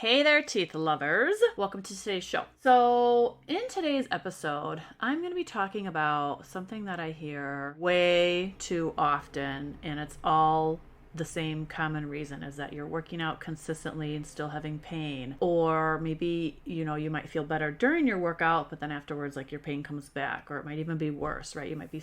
Hey there, teeth lovers. Welcome to today's show. So, in today's episode, I'm going to be talking about something that I hear way too often, and it's all the same common reason, is that you're working out consistently and still having pain. Or maybe, you might feel better during your workout, but then afterwards, your pain comes back, or it might even be worse, right? You might be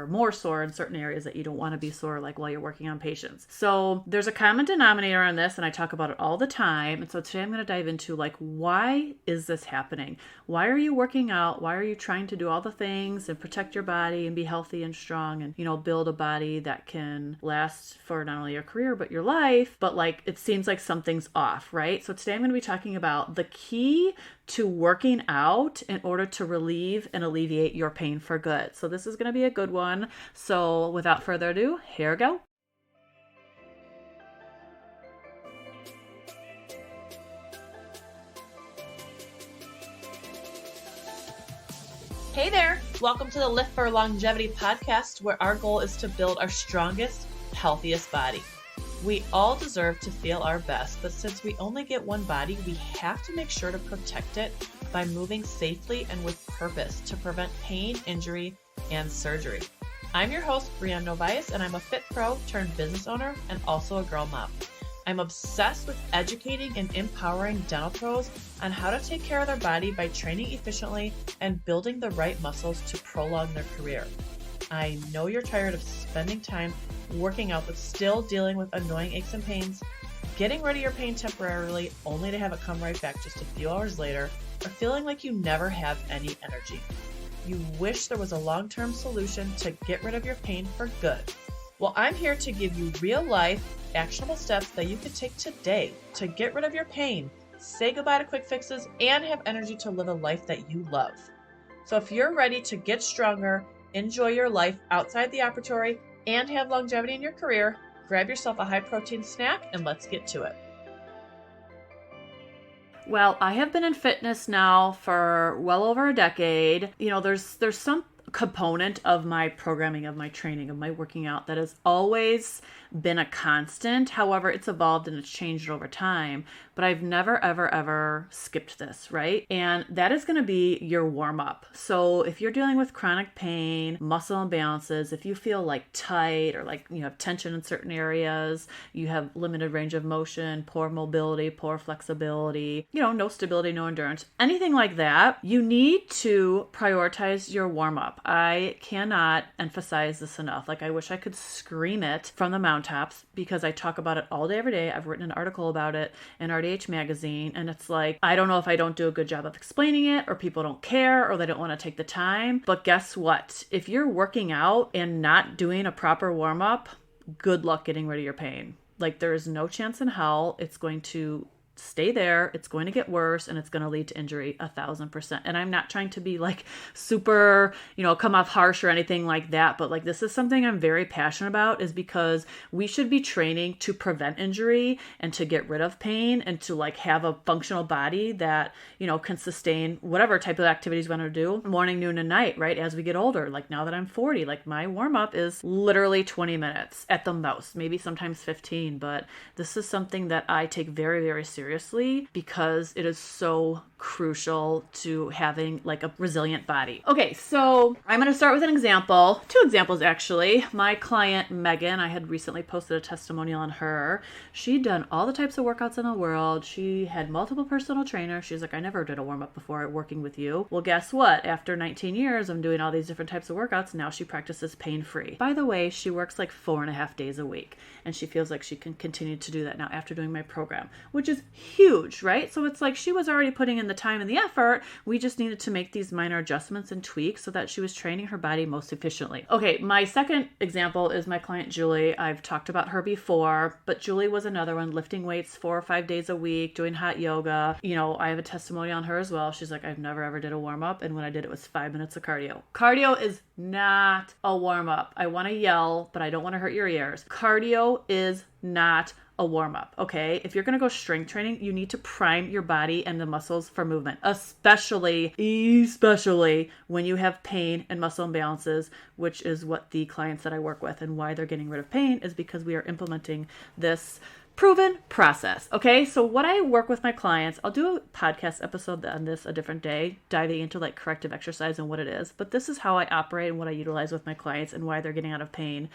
more sore in certain areas that you don't want to be sore, while you're working on patients. So there's a common denominator on this, and I talk about it all the time. And so today I'm going to dive into why is this happening? Why are you working out? Why are you trying to do all the things and protect your body and be healthy and strong and, build a body that can last for not only your career, but your life, but it seems like something's off, right? So today I'm going to be talking about the key to working out in order to relieve and alleviate your pain for good. So this is going to be a good one. So without further ado, here we go. Hey there! Welcome to the Lift for Longevity podcast, where our goal is to build our strongest, healthiest body. We all deserve to feel our best, but since we only get one body, we have to make sure to protect it by moving safely and with purpose to prevent pain, injury, and surgery. I'm your host, Brianne, and I'm a fit pro turned business owner and also a girl mom. I'm obsessed with educating and empowering dental pros on how to take care of their body by training efficiently and building the right muscles to prolong their career. I know you're tired of spending time working out but still dealing with annoying aches and pains, getting rid of your pain temporarily only to have it come right back just a few hours later, or feeling like you never have any energy. You wish there was a long-term solution to get rid of your pain for good. Well, I'm here to give you real-life, actionable steps that you can take today to get rid of your pain, say goodbye to quick fixes, and have energy to live a life that you love. So if you're ready to get stronger, enjoy your life outside the operatory, and have longevity in your career, grab yourself a high-protein snack and let's get to it. Well, I have been in fitness now for well over a decade. There's some component of my programming, of my training, of my working out that has always been a constant. However, it's evolved and it's changed over time, but I've never, ever skipped this, right? And that is going to be your warm up. So if you're dealing with chronic pain, muscle imbalances, if you feel tight or you have tension in certain areas, you have limited range of motion, poor mobility, poor flexibility, no stability, no endurance, anything like that, you need to prioritize your warm up. I cannot emphasize this enough. I wish I could scream it from the mountaintops because I talk about it all day, every day. I've written an article about it in RDH magazine, and it's I don't know if I don't do a good job of explaining it, or people don't care, or they don't want to take the time. But guess what? If you're working out and not doing a proper warm-up, good luck getting rid of your pain. There is no chance in hell it's going to stay there. It's going to get worse, and it's going to lead to injury 1,000%. And I'm not trying to be super, come off harsh or anything like that. But this is something I'm very passionate about, is because we should be training to prevent injury and to get rid of pain and to have a functional body that, can sustain whatever type of activities we want to do morning, noon, and night, right? As we get older, now that I'm 40, my warm up is literally 20 minutes at the most, maybe sometimes 15. But this is something that I take very, very seriously because it is so crucial to having a resilient body. Okay, so I'm going to start with an example, 2 examples actually. My client Megan, I had recently posted a testimonial on her. She'd done all the types of workouts in the world. She had multiple personal trainers. She's I never did a warm up before working with you. Well, guess what? After 19 years of doing all these different types of workouts, now she practices pain-free. By the way, she works 4.5 days a week, and she feels like she can continue to do that now after doing my program, which is huge, right? So it's she was already putting in the time and the effort. We just needed to make these minor adjustments and tweaks so that she was training her body most efficiently. Okay, my second example is my client Julie. I've talked about her before, but Julie was another one, lifting weights 4 or 5 days a week, doing hot yoga. I have a testimony on her as well. She's I've never ever did a warm up, and when I did, it was 5 minutes of cardio. Cardio is not a warm up. I want to yell, but I don't want to hurt your ears. Cardio is not a warm-up, okay? If you're going to go strength training, you need to prime your body and the muscles for movement, especially when you have pain and muscle imbalances, which is what the clients that I work with and why they're getting rid of pain is because we are implementing this Proven process. Okay. So what I work with my clients, I'll do a podcast episode on this a different day, diving into like corrective exercise and what it is. But this is how I operate and what I utilize with my clients and why they're getting out of pain,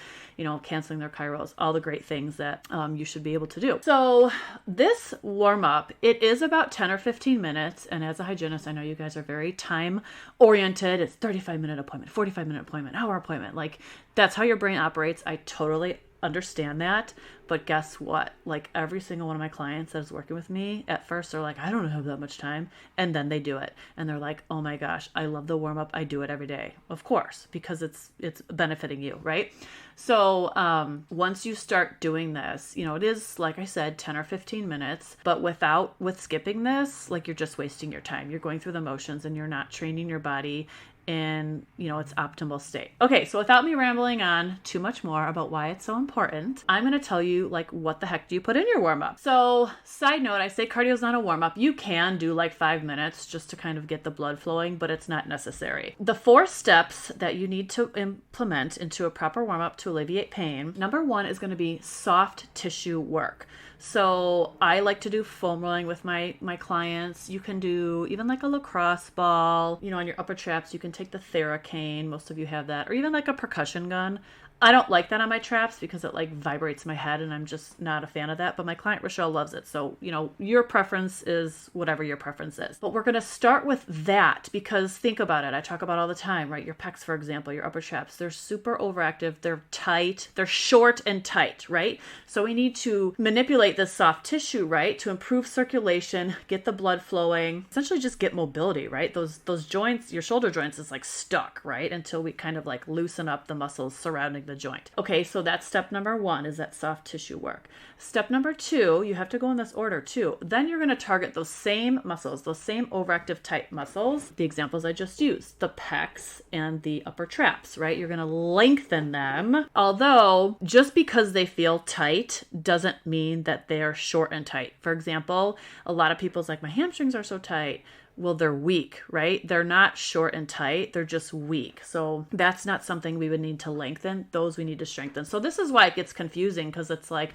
canceling their chiros, all the great things that you should be able to do. So this warm up, it is about 10 or 15 minutes. And as a hygienist, I know you guys are very time oriented. It's 35-minute appointment, 45-minute appointment, hour appointment. Like that's how your brain operates. I totally understand that. But guess what? Like every single one of my clients that is working with me at first, they're like, I don't have that much time. And then they do it. And they're like, oh my gosh, I love the warm up. I do it every day. Of course, because it's benefiting you, right? So once you start doing this, it is, like I said, 10 or 15 minutes, but with skipping this, like you're just wasting your time. You're going through the motions and you're not training your body in its optimal state. Okay, so without me rambling on too much more about why it's so important, I'm going to tell you like what the heck do you put in your warm-up. So side note, I say cardio is not a warm-up. You can do like 5 minutes just to kind of get the blood flowing, but it's not necessary. The 4 steps that you need to implement into a proper warm-up to alleviate pain, number 1 is going to be soft tissue work. So I like to do foam rolling with my clients. You can do even like a lacrosse ball, on your upper traps. You can take the Theracane. Most of you have that. Or even like a percussion gun. I don't like that on my traps because it like vibrates my head and I'm just not a fan of that. But my client Rochelle loves it. So, your preference is whatever your preference is. But we're going to start with that because think about it. I talk about all the time, right? Your pecs, for example, your upper traps, they're super overactive. They're tight. They're short and tight, right? So we need to manipulate this soft tissue, right? To improve circulation, get the blood flowing, essentially just get mobility, right? Those joints, your shoulder joints is like stuck, right? Until we kind of like loosen up the muscles surrounding the joint. Okay, so that's step number 1 is that soft tissue work. Step number 2, you have to go in this order too. Then you're going to target those same muscles, those same overactive tight muscles, the examples I just used, the pecs and the upper traps, right? You're going to lengthen them. Although just because they feel tight doesn't mean that they're short and tight. For example, a lot of people's like, my hamstrings are so tight. Well, they're weak, right? They're not short and tight. They're just weak. So that's not something we would need to lengthen. Those we need to strengthen. So this is why it gets confusing because it's like,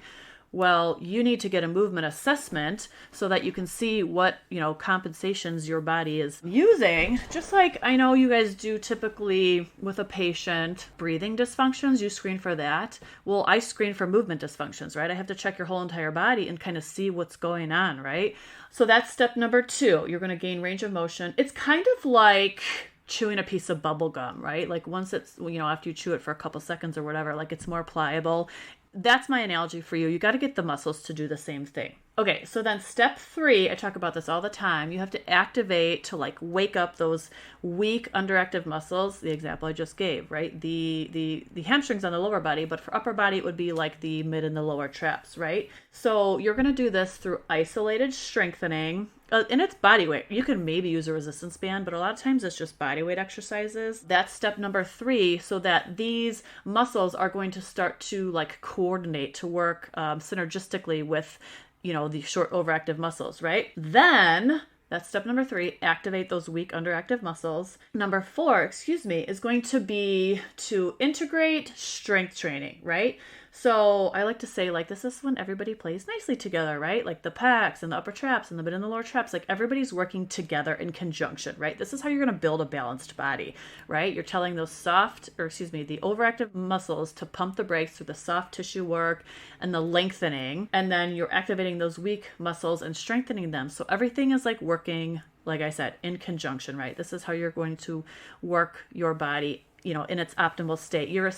well, you need to get a movement assessment so that you can see what, compensations your body is using. Just like I know you guys do typically with a patient, breathing dysfunctions, you screen for that. Well, I screen for movement dysfunctions, right? I have to check your whole entire body and kind of see what's going on, right? So that's step number 2. You're going to gain range of motion. It's kind of like chewing a piece of bubble gum, right? Like once it's, after you chew it for a couple seconds or whatever, like it's more pliable. That's my analogy for you. You got to get the muscles to do the same thing. Okay, so then step 3, I talk about this all the time. You have to activate to like wake up those weak underactive muscles. The example I just gave, right? The hamstrings on the lower body, but for upper body, it would be like the mid and the lower traps, right? So you're going to do this through isolated strengthening. And it's body weight. You can maybe use a resistance band, but a lot of times it's just body weight exercises. That's step number 3, so that these muscles are going to start to like coordinate to work synergistically with, the short overactive muscles, right? Then that's step number 3, activate those weak underactive muscles. Number 4, is going to be to integrate strength training, right? So I like to say like this is when everybody plays nicely together, right? Like the pecs and the upper traps and the mid and the lower traps, like everybody's working together in conjunction, right? This is how you're going to build a balanced body, right? You're telling those the overactive muscles to pump the brakes through the soft tissue work and the lengthening. And then you're activating those weak muscles and strengthening them. So everything is like working, like I said, in conjunction, right? This is how you're going to work your body in its optimal state. You're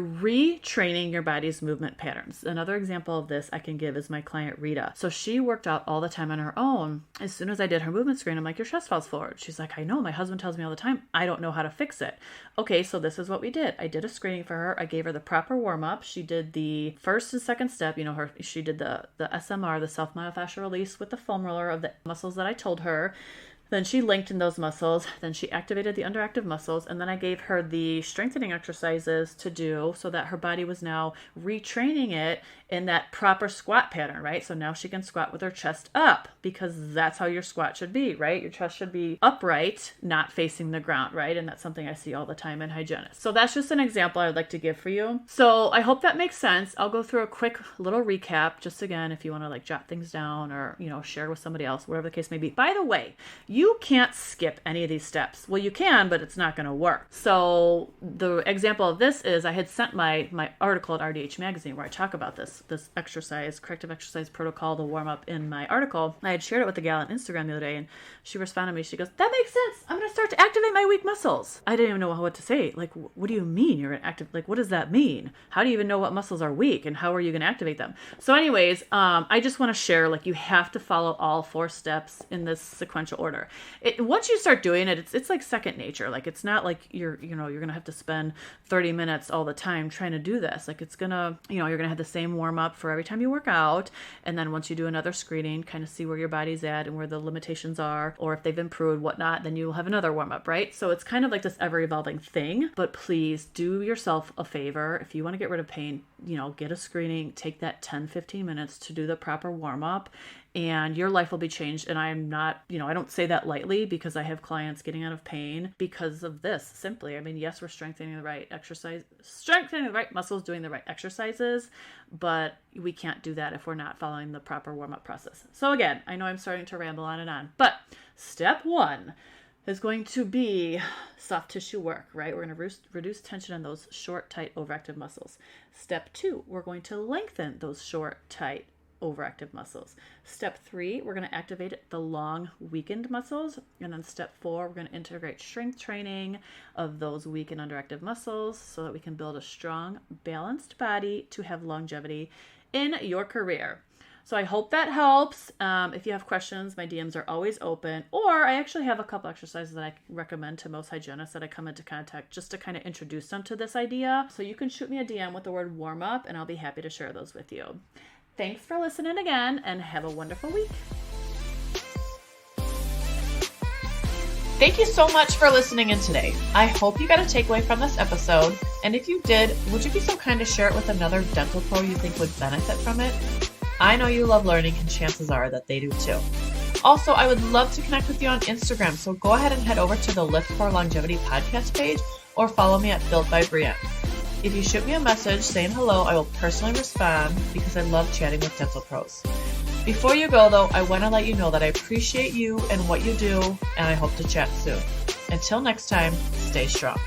retraining your body's movement patterns. Another example of this I can give is my client Rita. So she worked out all the time on her own. As soon as I did her movement screen, I'm like, your chest falls forward. She's like, I know, my husband tells me all the time, I don't know how to fix it. Okay, so this is what we did. I did a screening for her. I gave her the proper warm-up. She did the first and second step, she did the SMR, the self myofascial release with the foam roller of the muscles that I told her. Then she lengthened those muscles. Then she activated the underactive muscles. And then I gave her the strengthening exercises to do so that her body was now retraining it in that proper squat pattern, right? So now she can squat with her chest up, because that's how your squat should be, right? Your chest should be upright, not facing the ground, right? And that's something I see all the time in hygienists. So that's just an example I'd like to give for you. So I hope that makes sense. I'll go through a quick little recap, just again, if you want to like jot things down or, share with somebody else, whatever the case may be. By the way, you can't skip any of these steps. Well, you can, but it's not going to work. So the example of this is I had sent my article at RDH Magazine where I talk about this exercise, corrective exercise protocol, the warm up in my article. I had shared it with a gal on Instagram the other day, and she responded to me. She goes, "That makes sense. I'm going to start to activate my weak muscles." I didn't even know what to say. Like, what do you mean you're going to activate? Like, what does that mean? How do you even know what muscles are weak, and how are you going to activate them? So anyways, I just want to share, like, you have to follow all 4 steps in this sequential order. Once you start doing it, it's like second nature. Like, it's not like you're going to have to spend 30 minutes all the time trying to do this. Like, it's going to, you're going to have the same warm up for every time you work out. And then once you do another screening, kind of see where your body's at and where the limitations are, or if they've improved, whatnot, then you'll have another warm up, right? So it's kind of like this ever evolving thing, but please do yourself a favor. If you want to get rid of pain, get a screening, take that 10-15 minutes to do the proper warm up, and your life will be changed. And I'm not, I don't say that lightly, because I have clients getting out of pain because of this. Simply, I mean, yes, we're strengthening the right muscles, doing the right exercises, but we can't do that if we're not following the proper warm-up process. So again, I know I'm starting to ramble on and on, but step 1 is going to be soft tissue work, right? We're going to reduce tension in those short, tight, overactive muscles. Step 2, we're going to lengthen those short, tight, overactive muscles. Step 3, we're going to activate the long, weakened muscles. And then step 4, we're going to integrate strength training of those weak and underactive muscles so that we can build a strong, balanced body to have longevity in your career. So I hope that helps. If you have questions, my DMs are always open, or I actually have a couple exercises that I recommend to most hygienists that I come into contact just to kind of introduce them to this idea. So you can shoot me a DM with the word warm up, and I'll be happy to share those with you. Thanks for listening again, and have a wonderful week. Thank you so much for listening in today. I hope you got a takeaway from this episode, and if you did, would you be so kind to share it with another dental pro you think would benefit from it? I know you love learning, and chances are that they do too. Also, I would love to connect with you on Instagram, so go ahead and head over to the Lift for Longevity podcast page or follow me at Built by Brianne. If you shoot me a message saying hello, I will personally respond because I love chatting with dental pros. Before you go, though, I want to let you know that I appreciate you and what you do, and I hope to chat soon. Until next time, stay strong.